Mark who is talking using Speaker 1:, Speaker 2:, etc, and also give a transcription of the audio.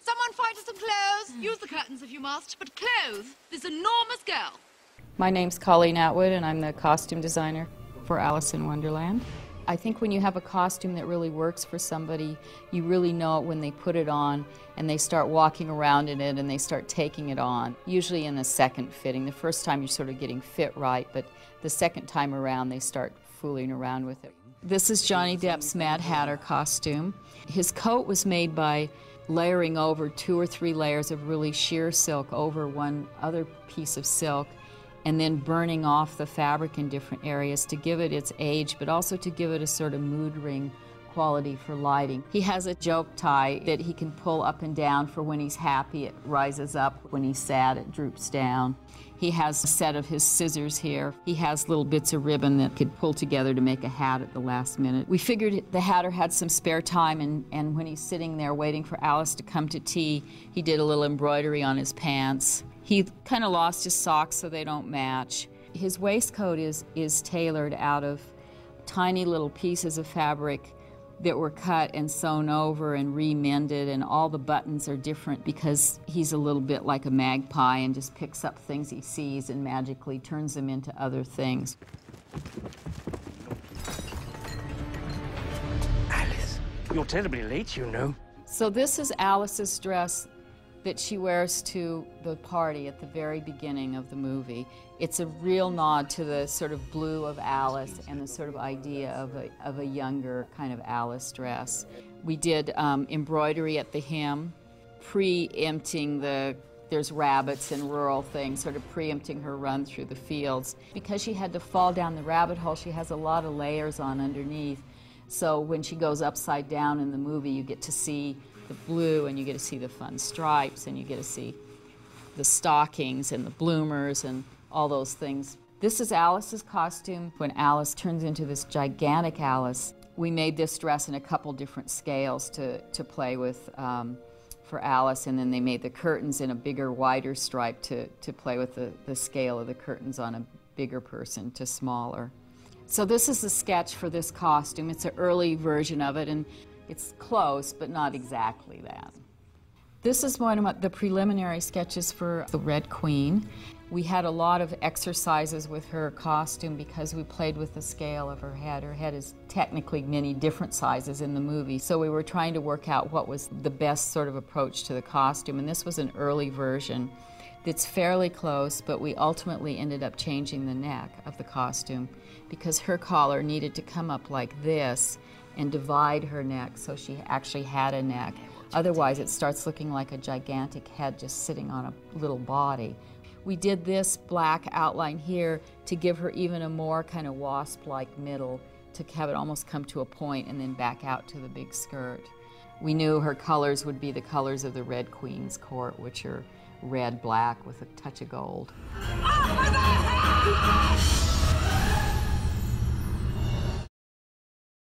Speaker 1: someone find us some clothes? Use the curtains if you must, but clothes this enormous girl.
Speaker 2: My name's Colleen Atwood, and I'm the costume designer for Alice in Wonderland. I think when you have a costume that really works for somebody, you really know it when they put it on and they start walking around in it and they start taking it on. Usually in the second fitting. The first time you're sort of getting fit right, but the second time around they start fooling around with it. This is Johnny Depp's Mad Hatter costume. His coat was made by layering over 2 or 3 layers of really sheer silk over one other piece of silk, and then burning off the fabric in different areas to give it its age, but also to give it a sort of mood ring quality for lighting. He has a joke tie that he can pull up and down. For when he's happy, it rises up. When he's sad, it droops down. He has a set of his scissors here. He has little bits of ribbon that could pull together to make a hat at the last minute. We figured the Hatter had some spare time, and when he's sitting there waiting for Alice to come to tea, he did a little embroidery on his pants. He kind of lost his socks so they don't match. His waistcoat is tailored out of tiny little pieces of fabric that were cut and sewn over and remended, and all the buttons are different because he's a little bit like a magpie and just picks up things he sees and magically turns them into other things.
Speaker 3: Alice, you're terribly late, you know.
Speaker 2: So this is Alice's dress that she wears to the party at the very beginning of the movie. It's a real nod to the sort of blue of Alice and the sort of idea of a younger kind of Alice dress. We did embroidery at the hem, preempting there's rabbits and rural things, sort of preempting her run through the fields. Because she had to fall down the rabbit hole, she has a lot of layers on underneath. So when she goes upside down in the movie, you get to see the blue, and you get to see the fun stripes, and you get to see the stockings and the bloomers and all those things. This is Alice's costume when Alice turns into this gigantic Alice. We made this dress in a couple different scales to play with for Alice, and then they made the curtains in a bigger, wider stripe to play with the scale of the curtains on a bigger person to smaller. So this is the sketch for this costume. It's an early version of it, and it's close, but not exactly that. This is one of the preliminary sketches for the Red Queen. We had a lot of exercises with her costume because we played with the scale of her head. Her head is technically many different sizes in the movie, so we were trying to work out what was the best sort of approach to the costume, and this was an early version that's fairly close, but we ultimately ended up changing the neck of the costume because her collar needed to come up like this and divide her neck so she actually had a neck. Otherwise, it starts looking like a gigantic head just sitting on a little body. We did this black outline here to give her even a more kind of wasp-like middle, to have it almost come to a point and then back out to the big skirt. We knew her colors would be the colors of the Red Queen's court, which are red, black with a touch of gold.